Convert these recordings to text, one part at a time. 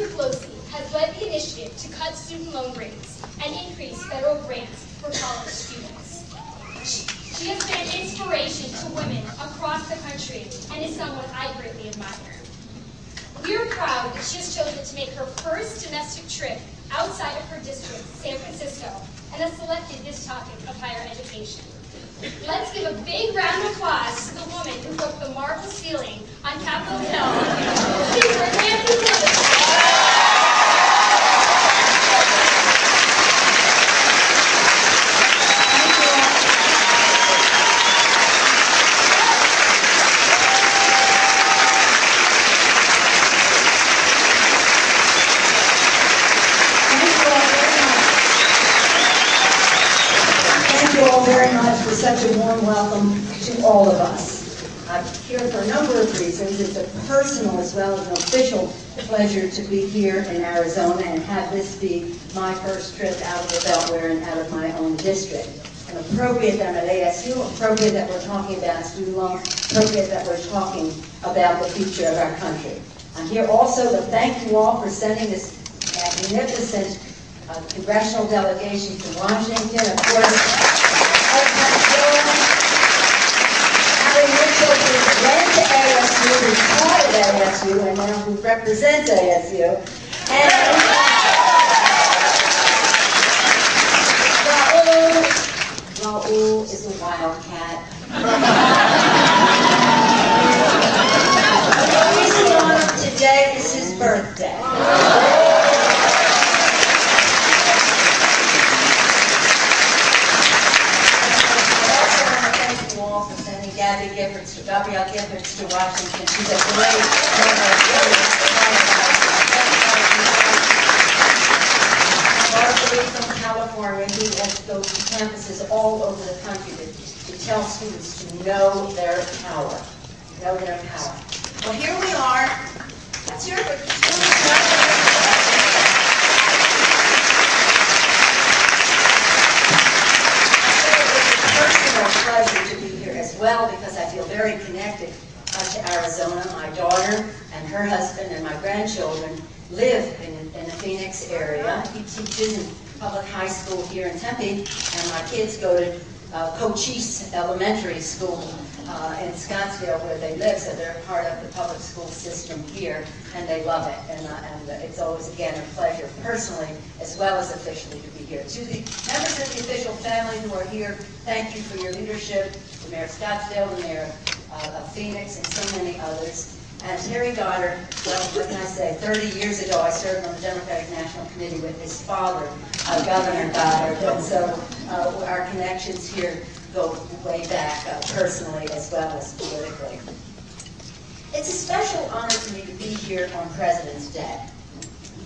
Speaker Pelosi has led the initiative to cut student loan rates and increase federal grants for college students. She has been an inspiration to women across the country and is someone I greatly admire. We are proud that she has chosen to make her first domestic trip outside of her district, San Francisco, and has selected this topic of higher education. Let's give a big round of applause to the woman who broke the marble ceiling on Capitol Hill, Speaker Nancy Pelosi. Very much for such a warm welcome to all of us. I'm here for a number of reasons. It's a personal as well as an official pleasure to be here in Arizona and have this be my first trip out of the Beltware and out of my own district. And appropriate that I'm at ASU, appropriate that we're talking about student loans, appropriate that we're talking about the future of our country. I'm here also to thank you all for sending this magnificent congressional delegation to Washington. Of course, Harry Mitchell, who went to ASU, who taught at ASU, and now who represents ASU. And Raul is a wildcat. The reason why today is his birthday. Gabrielle Giffords to Washington. She's a great Marjorie from California, who goes to campuses all over the country to tell students to know their power. Know their power. Well, here we are. Let's hear it. Pleasure to be here as well because I feel very connected to Arizona. My daughter and her husband and my grandchildren live in the Phoenix area. He teaches in public high school here in Tempe, and my kids go to Cochise Elementary School in Scottsdale where they live, so they're part of the public school system here, and they love it. And it's always, again, a pleasure personally as well as officially to be here. To the members of the official family who are here, thank you for your leadership, the Mayor of Scottsdale, the Mayor of Phoenix, and so many others. And Terry Goddard, well, what can I say, 30 years ago I served on the Democratic National Committee with his father, Governor Goddard, and so our connections here go way back personally as well as politically. It's a special honor for me to be here on President's Day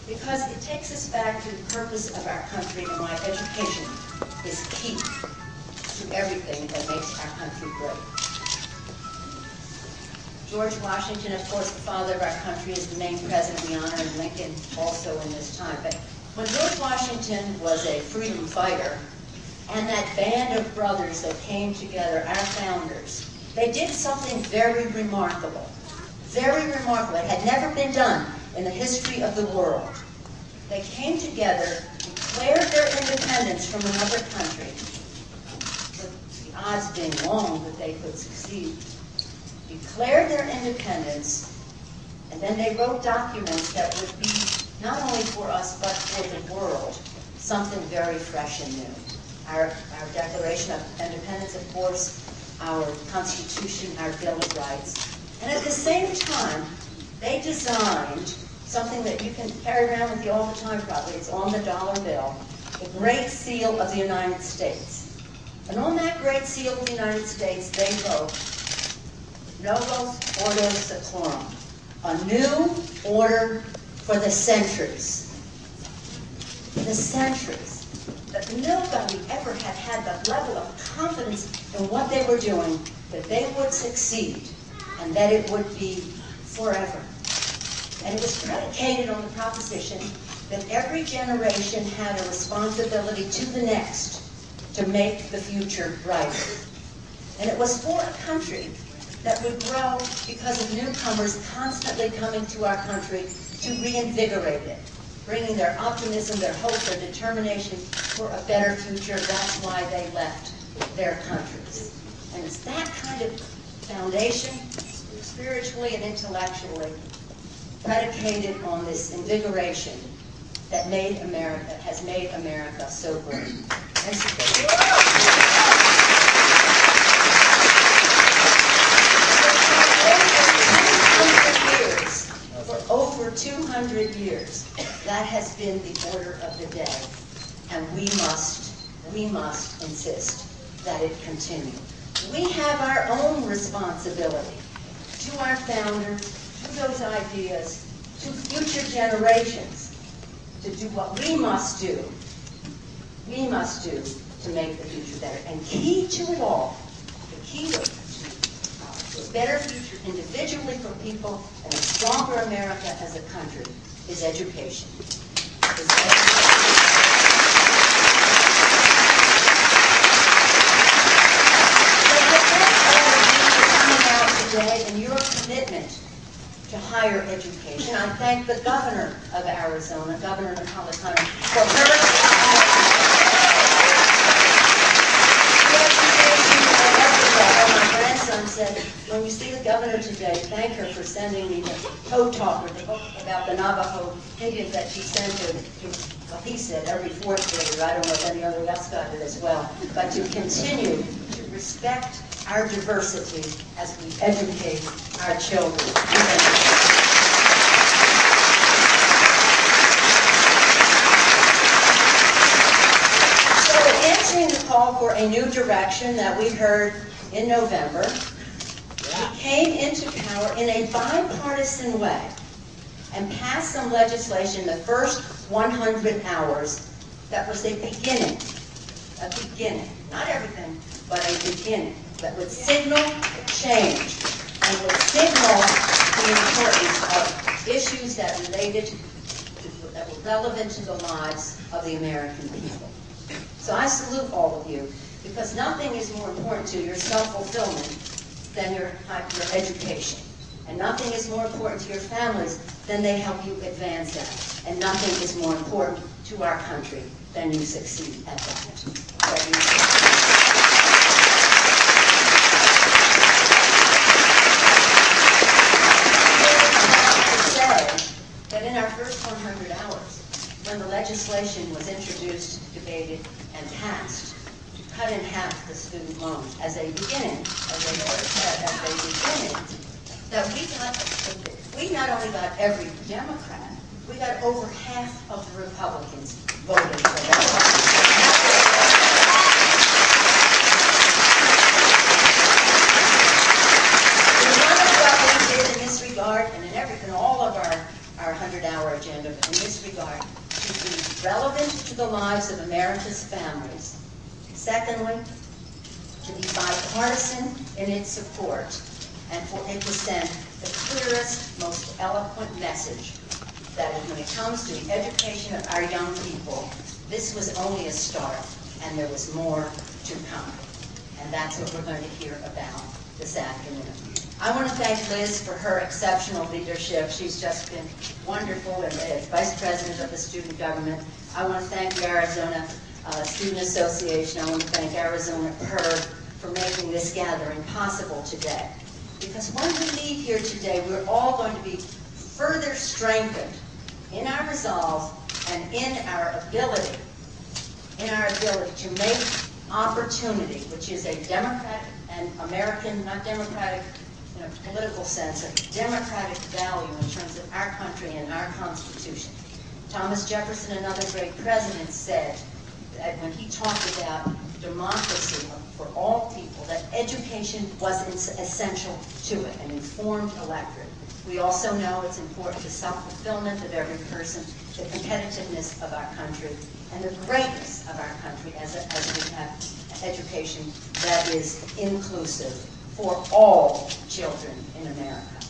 because it takes us back to the purpose of our country and why education is key to everything that makes our country great. George Washington, of course, the father of our country, is the main president we honor, and Lincoln also in this time. But when George Washington was a freedom fighter, and that band of brothers that came together, our founders, they did something very remarkable. Very remarkable. It had never been done in the history of the world. They came together, declared their independence from another country, with the odds being long that they could succeed, declared their independence, and then they wrote documents that would be, not only for us, but for the world, something very fresh and new. Our Declaration of Independence, of course, our Constitution, our Bill of Rights. And at the same time, they designed something that you can carry around with you all the time probably. It's on the dollar bill, the Great Seal of the United States. And on that Great Seal of the United States, they wrote, Novus Ordo Seclorum, a new order for the centuries. The centuries. That nobody ever had the level of confidence in what they were doing, that they would succeed, and that it would be forever. And it was predicated on the proposition that every generation had a responsibility to the next to make the future brighter. And it was for a country that would grow because of newcomers constantly coming to our country to reinvigorate it, bringing their optimism, their hope, their determination for a better future. That's why they left their countries. And it's that kind of foundation, spiritually and intellectually, predicated on this invigoration that has made America so great. And so, for over 200 years, that has been the order of the day, and we must insist that it continue. We have our own responsibility to our founders, to those ideas, to future generations, to do what we must do to make the future better. And key to it all, the key to a better future individually for people and a stronger America as a country is education. Today and your commitment to higher education. I thank the governor of Arizona, Governor Napolitano, for her my grandson said, when you see the governor today, thank her for sending me the Code Talker, the book about the Navajo Indians that she sent to well, he said, every fourth grader. I don't know if any other else got it as well. But to continue to respect our diversity as we educate our children. So answering the call for a new direction that we heard in November, we came into power in a bipartisan way and passed some legislation the first 100 hours that was a beginning, not everything, but a beginning. That would signal change and would signal the importance of issues that that were relevant to the lives of the American people. So I salute all of you, because nothing is more important to your self-fulfillment than your education. And nothing is more important to your families than they help you advance that. And nothing is more important to our country than you succeed at that. That in our first 100 hours, when the legislation was introduced, debated, and passed, to cut in half the student loans as a beginning, that we not only got every Democrat, we got over half of the Republicans voting for that. One of what we did in this regard, and in all of our 100-hour agenda, in this regard, to be relevant to the lives of America's families. Secondly, to be bipartisan in its support, and for it to send the clearest, most eloquent message that when it comes to the education of our young people, this was only a start, and there was more to come. And that's what we're going to hear about this afternoon. I want to thank Liz for her exceptional leadership. She's just been wonderful as Vice President of the Student Government. I want to thank the Arizona Student Association. I want to thank Arizona PERG for making this gathering possible today. Because when we leave here today, we're all going to be further strengthened in our resolve and in our ability to make opportunity, which is a democratic and American, not democratic in a political sense, a democratic value in terms of our country and our Constitution. Thomas Jefferson and other great presidents said that when he talked about democracy for all people, that education was essential to it, an informed electorate. We also know it's important to self-fulfillment of every person, the competitiveness of our country, and the greatness of our country as we have education that is inclusive for all children in America.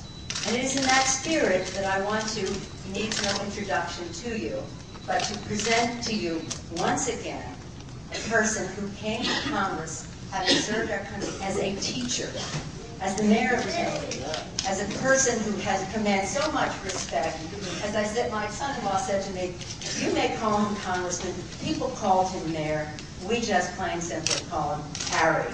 And it is in that spirit that I want to, needs no introduction to you, but to present to you once again a person who came to Congress having served our country as a teacher as the mayor of town, as a person who has commanded so much respect, as I said, my son-in-law said to me, you may call him Congressman, people called him mayor, we just plain simply call him Harry.